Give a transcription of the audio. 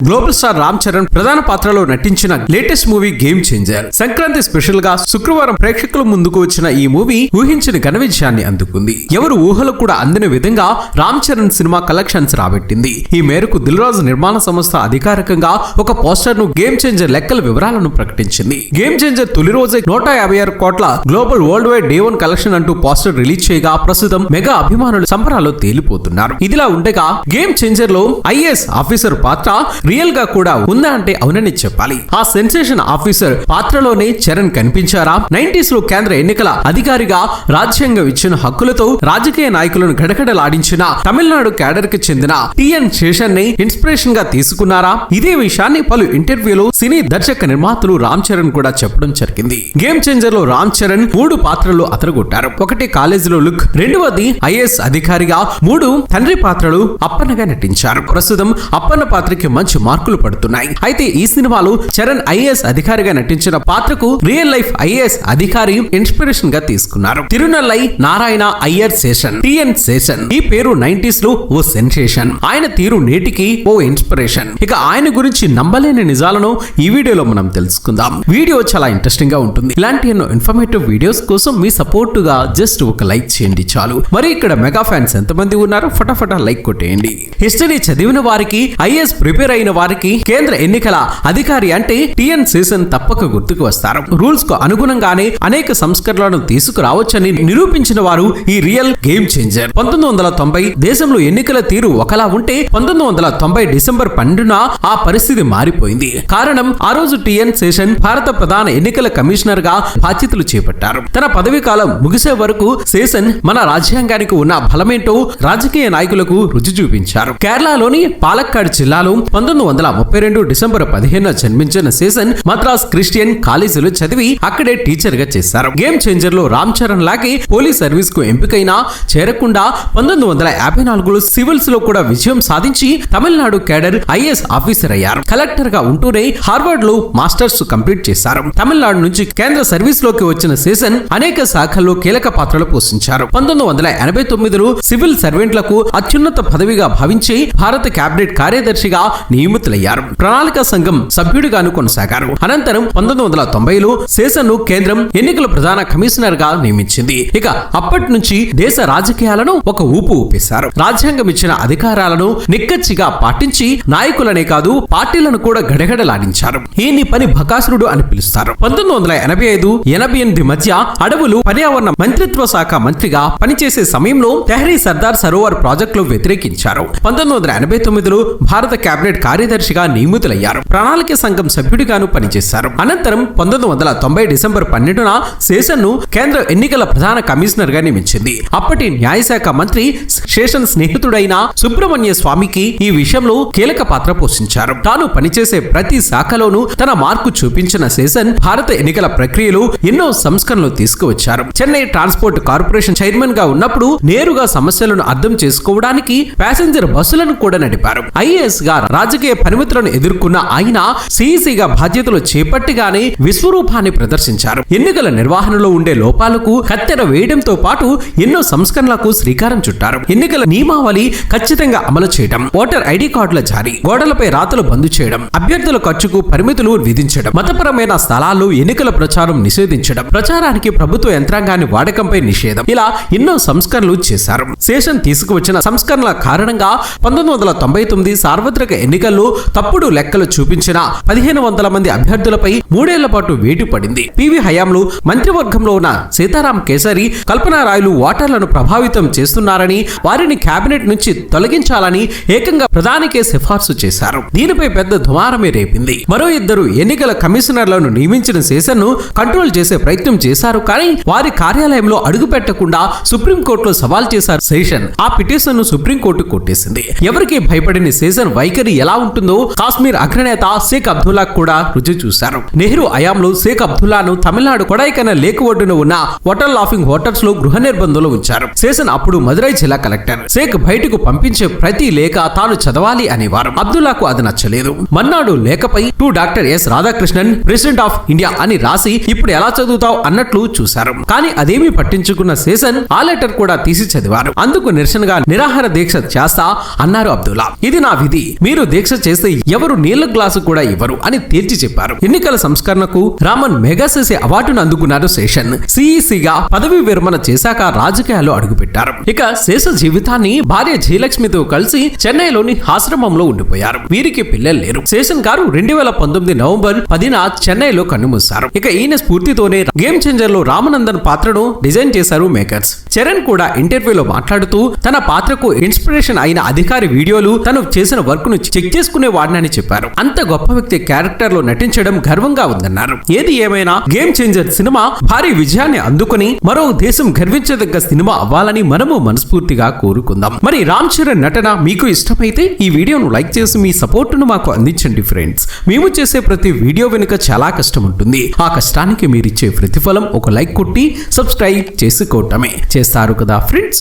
Global star Ram Charan ప్రధాన పాత్రలో నటించిన latest movie game changer Sankranti special గా శుక్రవారం ప్రేక్షకుల ముందుకు వచ్చిన ఈ మూవీ ఊహించిన ఘన విజయాన్ని అందుకుంది. ఎవరు ఊహలు కూడా అందని విధంగా రామ్ చరణ్ సినిమా కలెక్షన్స్ రాబట్టింది. ఈ మేరకు దిల్ రాజు నిర్మాణ సంస్థ అధికారికంగా ఒక పోస్టర్ ను గేమ్ చేంజర్ లెక్కల వివరాలను ప్రకటించింది. గేమ్ చేంజర్ తొలి రోజే 156 కోట్ల global world wide day 1 collection అంటూ పోస్టర్ రిలీజ్ చేయగా ప్రస్తుతం మెగా అభిమానులు సంబరాల్లో తేలిపోతున్నారు. ఇదిలా ఉండగా గేమ్ చేంజర్ లో ఐఏఎస్ ఆఫీసర్ పాత్ర రియల్ గా కూడా ఉందా అంటే అవునని చెప్పాలి. ఆ సెన్సేషన్ ఆఫీసర్ పాత్రలోనే చరణ్ కనిపించారా? 90s లో కేంద్ర ఎన్నికల అధికారిగా రాజ్యాంగం ఇచ్చిన హక్కులతో రాజకీయ నాయకులను గడగడలాడించిన తమిళనాడు క్యాడర్ కి చెందిన టిఎన్ శేషన్ ని ఇన్స్పిరేషన్ గా తీసుకున్నారా? ఇదే విషయాన్ని పలు ఇంటర్వ్యూలో సినీ దర్శక నిర్మాతలు రామ్ చరణ్ కూడా చెప్పడం జరిగింది. గేమ్ చేంజర్ లో రామ్ చరణ్ 3 పాత్రలు అతరగొట్టారు. ఒకటి కాలేజీలో లుక్, రెండవది ఐఏఎస్ అధికారిగా, 3 తండ్రి పాత్రలు అప్పన్నగా నటించారు. ప్రస్తుతం అప్పన్న పాత్రకి మంచి మార్కులు పడుతున్నాయి. అయితే ఈ సినిమాలో చరణ్ ఐఏఎస్ అధికారిగా నటించిన పాత్రకు రియల్ లైఫ్ ఐఏఎస్ అధికారి ఇన్స్పిరేషన్ గా తీసుకున్నారు. తిరునల్లై నారాయణ అయ్యర్ శేషన్, టిఎన్ శేషన్. ఈ పేరు 90s లో ఓ సెన్సేషన్. ఆయన తీరు నేటికి ఓ ఇన్స్పిరేషన్. ఇక ఆయన గురించి నమ్మలేని నిజాలను ఈ వీడియోలో మనం తెలుసుకుందాం. వీడియో చాలా ఇంట్రెస్టింగ్ గా ఉంటుంది. ఇలాంటి ఎన్నో ఇన్ఫర్మేటివ్ వీడియోస్ కోసం మీ సపోర్ట్ గా జస్ట్ ఒక లైక్ చేయండి చాలు. మరి ఇక్కడ మెగా ఫ్యాన్స్ ఎంతమంది ఉన్నారు? ఫటాఫటా లైక్ కొట్టేయండి. హిస్టరీ చదివిన వారికి, ఐఏఎస్ ప్రిపేర్ అయిన వారికి కేంద్ర ఎన్నికల అధికారి అంటే టిఎన్ శేషన్ తప్పక గుర్తుకు వస్తారు. రూల్స్ కు అనుగుణంగానే అనేక సంస్కరణలను తీసుకురావచ్చని నిరూపించిన వారు ఈ రియల్ గేమ్ చేంజర్. 1990 దేశంలో ఎన్నికల తీరు ఒకలా ఉంటే 1990 డిసెంబర్ 12న ఆ పరిస్థితి మారిపోయింది. కారణం ఆ రోజు టిఎన్ శేషన్ భారత ప్రధాన ఎన్నికల కమిషనర్ గా బాధ్యతలు చేపట్టారు. తన పదవీ కాలం ముగిసే వరకు శేషన్ మన రాజ్యాంగానికి ఉన్న బలమేంటో రాజకీయ నాయకులకు రుచి చూపించారు. కేరళలోని పాలక్కాడ్ జిల్లాలో 1932 డిసెంబర్ 15న జన్మించిన శేషన్ మద్రాస్ క్రిస్టియన్ కాలేజీలో చదివి అక్కడే టీచర్ గా చేశారు. గేమ్ చేంజర్ లో రామ్ చరణ్ లాగే పోలీస్ సర్వీస్ కు ఎంపికైనా చేరకుండా 1954లో సివిల్స్ లో కూడా విజయం సాధించి తమిళనాడు కేడర్ ఐఏఎస్ ఆఫీసర్ అయ్యారు. కలెక్టర్ గా ఉంటూనే హార్వర్డ్ లో మాస్టర్స్ కంప్లీట్ చేశారు. తమిళనాడు నుంచి కేంద్ర సర్వీస్ లోకి వచ్చిన శేషన్ అనేక శాఖల్లో కీలక పాత్రలు పోషించారు. 1989లో సివిల్ సర్వెంట్లకు అత్యున్నత పదవిగా భావించి భారత కేబినెట్ కార్యదర్శిగా నియమితులయ్యారు. ప్రణాళిక సంఘం సభ్యుడిగాను కొనసాగారు. అనంతరం 1990లో శేషన్ ను కేంద్రం ఎన్నికల ప్రధాన కమిషనర్ గా నియమించింది. ఇక అప్పటి నుంచి దేశ రాజకీయాలను ఒక ఊపు ఊపేశారు. రాజ్యాంగం ఇచ్చిన అధికారాలను నిక్కచ్చిగా పాటించి నాయకులనే కాదు పార్టీలను కూడా గడగడలాడించారు. ఈయన్ని పని బకాసురుడు అని పిలుస్తారు. 1985-88 మధ్య అడవులు పర్యావరణ మంత్రిత్వ శాఖ మంత్రిగా పనిచేసే సమయంలో తెహ్రీ సర్దార్ సరోవర్ ప్రాజెక్టులు వ్యతిరేకించారు. 1989లో భారత కేబినెట్ కార్యదర్శిగా నియమితులయ్యారు. ప్రణాళిక సంఘం సభ్యుడిగాను పనిచేశారు. అనంతరం 1990 డిసెంబర్ 12న శేషన్ ను కేంద్ర ఎన్నికల ప్రధాన కమిషనర్ గా నియమించింది. అప్పటి న్యాయశాఖ మంత్రి శేషన్ స్నేహితుడైన సుబ్రహ్మణ్య స్వామికి ఈ విషయంలో కీలక పాత్ర పోషించారు. తాను పనిచేసే ప్రతి శాఖలోనూ తన మార్కు చూపించిన శేషన్ భారత ఎన్నికల ప్రక్రియలో ఎన్నో సంస్కరణలు తీసుకువచ్చారు. చెన్నై ట్రాన్స్పోర్ట్ కార్పొరేషన్ చైర్మన్ గా ఉన్నప్పుడు నేరుగా సమస్యలను అర్థం చేసుకోవడానికి ప్యాసింజర్ బస్సులను కూడా నడిపారు. ఐఏఎస్ గా రాజకీయ పరిమితులను ఎదుర్కొన్న ఆయన సిఇసిగా బాధ్యతలు చేపట్టిగానే విశ్వరూపాన్ని ప్రదర్శించారు. ఎన్నికల నిర్వహణలో ఉండే లోపాలకు కత్తెర వేయడంతో పాటు ఎన్నో సంస్కరణలకు శ్రీకారం చుట్టారు. ఎన్నికల నియమావళి ఖచ్చితంగా అమలు చేయడం, ఓటర్ ఐడి కార్డుల జారీ, గోడలపై రాతలు బంద్ చేయడం, అభ్యర్థుల ఖర్చుకు పరిమితులు విధించడం, మతపరమైన స్థలాల్లో ఎన్నికల ప్రచారం నిషేధించడం, ప్రచారానికి ప్రభుత్వ యంత్రాంగాన్ని వాడకంపై నిషేధం, ఇలా ఎన్నో సంస్కరణలు చేశారు. శేషన్ తీసుకువచ్చిన సంస్కరణల కారణంగా 1999 సార్వత్రిక ఎన్నికల్లో తప్పుడు లెక్కలు చూపించిన 1500 మంది అభ్యర్థులపై 3 ఏళ్ల పాటు వేటు పడింది. పివి హయాంలో మంత్రివర్గంలో ఉన్న సీతారాం కేసరి, కల్పనా రాయలు ఓటర్లను ప్రభావితం చేస్తున్నారని, వారిని కేబినెట్ నుంచి తొలగించాలని ఏకంగా ప్రధానికే సిఫార్సు చేశారు. దీనిపై పెద్ద దుమారమే రేపింది. మరో 2 ఎన్నికల కమిషనర్లను నియమించిన శేషన్ ను కంట్రోల్ చేసే ప్రయత్నం చేశారు. కానీ వారి కార్యాలయంలో అడుగు పెట్టకుండా సుప్రీంకోర్టులో సవాల్ చేశారు శేషన్. ఆ పిటిషన్ ను సుప్రీంకోర్టు కొట్టేసింది. ఎవరికి భయపడిన శేషన్ వైఖరి ఎలా ఉంటుందో కాశ్మీర్ అగ్రనేత షేక్ అబ్దుల్లా కూడా రుచి చూశారు. నెహ్రూ హయాంలో షేక్ అబ్దుల్లాను తమిళనాడు కొడైకెనాల్ లేక్ ఒడ్డున ఉన్న హోటల్ లాఫింగ్ హోటల్స్ లో గృహ నిర్బంధంలో ఉంచారు. శేషన్ అప్పుడు మదురై జిల్లా కలెక్టర్. షేక్ బయటకు పంపించే ప్రతి లేఖ తాను చదవాలి అనేవారు. అబ్దుల్లాకు అది నచ్చలేదు. మన్నాడు లేఖపై to doctor S Radhakrishnan, president of India అని రాసి ఇప్పుడు ఎలా చదువుతావు అన్నట్లు చూశారు. కానీ అదేమీ పట్టించుకున్న శేషన్ ఆ లెటర్ కూడా తీసి చదివారు. అందుకు నిరసనగా నిరాహార దీక్ష చేస్తా అన్నారు అబ్దుల్లా. ఇది నా విధి, మీరు దీక్ష శిక్ష చేస్తే ఎవరు నీళ్ల గ్లాసు కూడా ఇవ్వరు అని తేల్చి చెప్పారు. ఎన్నికల సంస్కరణకు రామన్ మెగాసెసి అవార్డును అందుకున్నారు శేషన్. సిఈసిగా పదవి విరమణ చేశాక రాజకీయాల్లో అడుగుపెట్టారు. ఇక శేష జీవితాన్ని భార్య జయలక్ష్మితో కలిసి చెన్నైలోని ఆశ్రమంలో ఉండిపోయారు. వీరికి పిల్లలు లేరు. శేషన్ గారు 2019 నవంబర్ 10న చెన్నైలో కన్నుమూశారు. ఇక ఈయన స్ఫూర్తితోనే గేమ్ చేంజర్ లో రామనందన్ పాత్రను డిజైన్ చేశారు మేకర్స్. చరణ్ కూడా ఇంటర్వ్యూలో మాట్లాడుతూ తన పాత్రకు ఇన్స్పిరేషన్ అయిన అధికారి వీడియోలు తను చేసిన వర్క్ ను చెక్ చేసుకునేవాడినని చెప్పారు. అంత గొప్ప వ్యక్తి క్యారెక్టర్ లో నటించడం గర్వంగా ఉందన్నారు. ఏది ఏమైనా గేమ్ చేంజర్ సినిమా భారీ విజయాన్ని అందుకుని మరో దేశం గర్వించదగ్గ సినిమా అవ్వాలని మనము మనస్ఫూర్తిగా కోరుకుందాం. మరి రామ్ చరణ్ నటన మీకు ఇష్టమైతే ఈ వీడియోను లైక్ చేసి మీ సపోర్ట్ ను మాకు అందించండి ఫ్రెండ్స్. మేము చేసే ప్రతి వీడియో వెనుక చాలా కష్టం ఉంటుంది. ఆ కష్టానికి మీరిచ్చే ప్రతిఫలం ఒక లైక్ కొట్టి సబ్స్క్రైబ్ చేసుకోవటమే. చేస్తారు కదా ఫ్రెండ్స్.